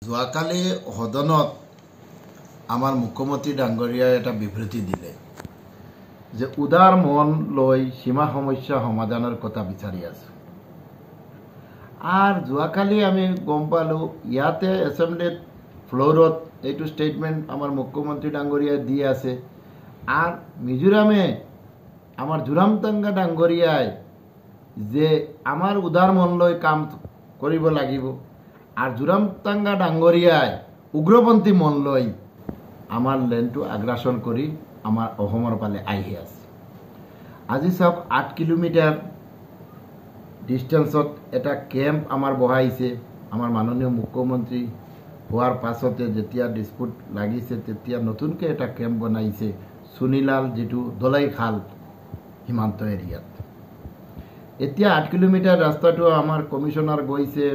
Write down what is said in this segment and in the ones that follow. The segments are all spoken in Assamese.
যোৱাকালি সদনত আমাৰ মুখ্যমন্ত্ৰী ডাঙৰীয়াই এটা বিবৃতি দিলে যে উদাৰ মন লৈ সীমা সমস্যা সমাধানৰ কথা বিচাৰি আছে। আৰু যোৱাকালি আমি গম পালোঁ ইয়াতে এছেম্বলিত ফ্লোৰত এইটো ষ্টেটমেণ্ট আমাৰ মুখ্যমন্ত্ৰী ডাঙৰীয়াই দি আছে। আৰু মিজোৰামে আমাৰ জোৰামথাংগা ডাঙৰীয়াই যে আমাৰ উদাৰ মন লৈ কাম কৰিব লাগিব। আৰ জোৰামথাঙ্গা ডাঙৰিয়ায় উগ্ৰপন্থী মন লই আমাৰ লেন্ডটো আগ্ৰাসন কৰি আমাৰ অসমৰ পালে আহি আছে। আজি সব 8 কিলোমিটার ডিস্টেন্সত এটা ক্যাম্প আমার বহাইছে। আমার মাননীয় মুখ্যমন্ত্রী হওয়ার পাছতে যেতিয়া ডিসপুট লাগিছে তেতিয়া নতুনকে এটা ক্যাম্প বনাইছে সুনিলাল যেটো দলাই খাল সীমান্ত এরিয়াত। এতিয়া 8 কিলোমিটার রাস্তাটো আমার কমিশনার গৈছে,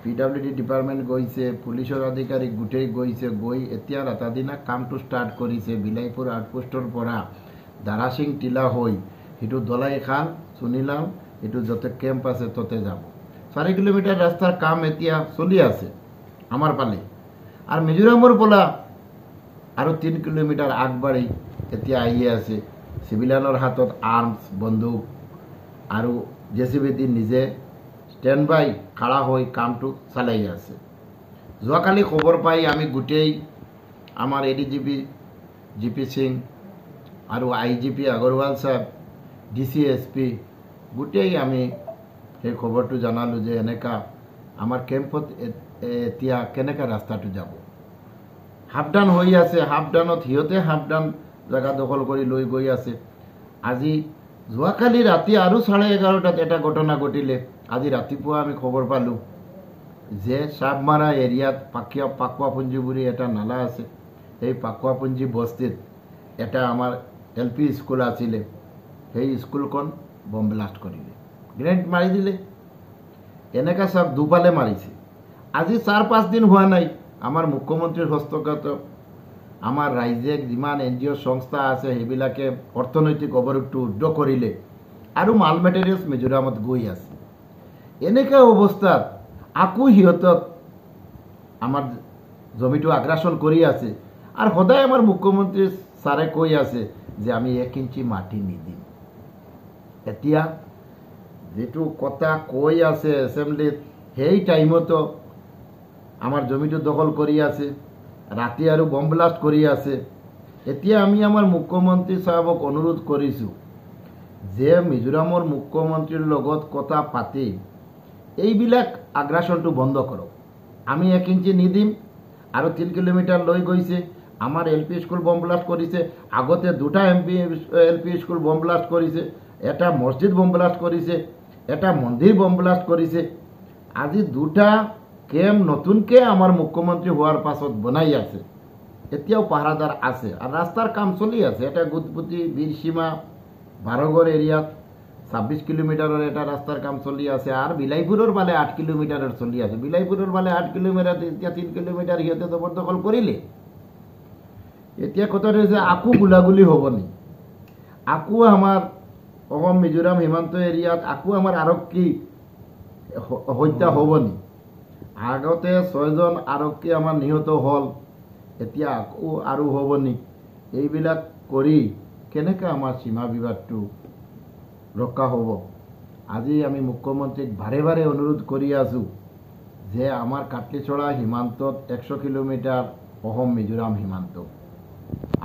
PWD ডিপাৰ্টমেণ্ট গৈছে, পুলিচৰ আধিকাৰিক গোটেই গৈছে, গৈ এতিয়া ৰাতাদিনা কামটো ষ্টাৰ্ট কৰিছে। বিলাইপুৰ আউটপোষ্টৰ পৰা দাৰাসিং টিলা হৈ সেইটো দলাই খাল সুনিলাল এইটো য'তে কেম্প আছে ততে যাব। 4 কিলোমিটাৰ ৰাস্তাৰ কাম এতিয়া চলি আছে আমাৰ পালে। আৰু মিজোৰামৰ পৰা আৰু 3 কিলোমিটাৰ আগবাঢ়ি এতিয়া আহি আছে চিভিলিয়ানৰ হাতত আৰ্মছ বন্দুক আৰু JCB দি নিজে স্ট্যান্ড বাই খাড়া হৈ কামটো চালাই আছে। যোৱাকালি খবৰ পাই আমি গোটেই আমাৰ ADGP GP সিং আৰু IGP আগৰৱাল সাহেব DC SP গোটেই আমি সেই খবৰটো জানালো যে এনেকা আমাৰ কেম্পত এতিয়া কেনেকা ৰাস্তাটো যাব। হাফডান হৈ আছে, হাফডানত সিহঁতে হাফডান জায়গা দখল কৰি লৈ গৈ আছে। আজি যোৱাকালি ৰাতি আৰু 11:30টাত এটা ঘটনা ঘটিলে। আজি ৰাতিপুৱা আমি খবৰ পালোঁ যে সাবমাৰা এৰিয়াত পাকুৱাপুঞ্জি বুলি এটা নালা আছে। সেই পাকুৱাপুঞ্জি বস্তিত এটা আমাৰ LP স্কুল আছিলে, সেই স্কুলখন বম ব্লাষ্ট কৰিলে, গ্ৰেনেড মাৰি দিলে। এনেকা সব দুফালে মাৰিছে। আজি 4-5 দিন হোৱা নাই আমাৰ মুখ্যমন্ত্ৰীৰ হস্তগত আমাৰ ৰাইজে যিমান NGO সংস্থা আছে সেইবিলাকে অৰ্থনৈতিক অৱৰোধটো উদ্যোগ কৰিলে আৰু মাল মেটেৰিয়েলছ মিজোৰামত গৈ আছে। এনেকা অৱস্থাত আকৌ সিহঁতক আমাৰ জমিটো আগ্ৰাসন কৰি আছে। আৰু সদায় আমাৰ মুখ্যমন্ত্ৰী ছাৰে কৈ আছে যে আমি 1 ইঞ্চি মাটি নিদিম। এতিয়া যেটো কথা কৈ আছে এছেম্বলিত সেই টাইমতো আমাৰ জমিটো দখল কৰি আছে, ৰাতি আৰু বম ব্লাষ্ট কৰি আছে। এতিয়া আমি আমাৰ মুখ্যমন্ত্ৰী সাহেবক অনুৰোধ কৰিছোঁ যে মিজোৰামৰ মুখ্যমন্ত্ৰীৰ লগত কথা পাতি এইবিলাক আগ্ৰাসনটো বন্ধ কৰক। আমি 1 ইঞ্চি নিদিম। আৰু 3 কিলোমিটাৰ লৈ গৈছে। আমাৰ LP স্কুল বম ব্লাষ্ট কৰিছে, আগতে 2টা LP স্কুল বম ব্লাষ্ট কৰিছে, এটা মছজিদ বম ব্লাষ্ট কৰিছে, এটা মন্দিৰ বম ব্লাষ্ট কৰিছে। আজি 2টা কেম্প নতুনকে আমাৰ মুখ্যমন্ত্ৰী হোৱাৰ পাছত বনাই আছে। এতিয়াও পাহাৰাদাৰ আছে আৰু ৰাস্তাৰ কাম চলি আছে। এটা গুদপুতি বীৰসীমা বাৰগড় এৰিয়াত 26 কিলোমিটাৰৰ এটা ৰাস্তাৰ কাম চলি আছে। আৰু বিলাইপুৰৰ ফালে 8 কিলোমিটাৰৰ চলি আছে। বিলাইপুৰৰ ফালে 8 কিলোমিটাৰ, এতিয়া 3 কিলোমিটাৰ সিহঁতে জবৰদখল কৰিলে। এতিয়া কথাটো হৈছে আকৌ গোলাগুলি হ'ব নি? আকৌ আমাৰ অসম মিজোৰাম সীমান্ত এৰিয়াত আকৌ আমাৰ আৰক্ষী হত্যা হ'ব নি? আগতে 6জন আৰক্ষী আমাৰ নিহত হ'ল, এতিয়া আকৌ আৰু হ'ব নি? এইবিলাক কৰি কেনেকৈ আমাৰ সীমা বিবাদটো ৰক্ষা হ'ব? আজি আমি মুখ্যমন্ত্ৰীক বাৰে বাৰে অনুৰোধ কৰি আছোঁ যে আমাৰ কাটলিচৰা সীমান্তত 100 কিলোমিটাৰ অসম মিজোৰাম সীমান্ত।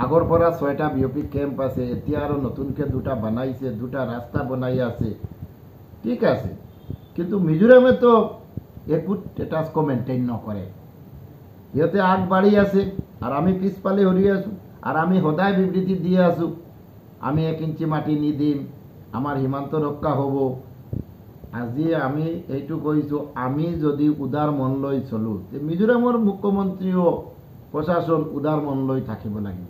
আগৰ পৰা 6টা BOP কেম্প আছে, এতিয়া আৰু নতুনকৈ 2টা বনাইছে, 2টা ৰাস্তা বনাই আছে, ঠিক আছে। কিন্তু মিজোৰামেতো একো ষ্টেটাছ মেইনটেইন নকৰে। সিহঁতে আগবাঢ়ি আছে আৰু আমি পিছফালে হৰি আছোঁ। আৰু আমি সদায় বিবৃতি দি আছোঁ আমি 1 ইঞ্চি মাটি নিদিম, আমাৰ সীমান্ত ৰক্ষা হ'ব। আজি আমি এইটো কৈছোঁ, আমি যদি উদাৰ মন লৈ চলোঁ মিজোৰামৰ মুখ্যমন্ত্ৰীও প্ৰশাসন উদাৰ মন লৈ থাকিব লাগিব।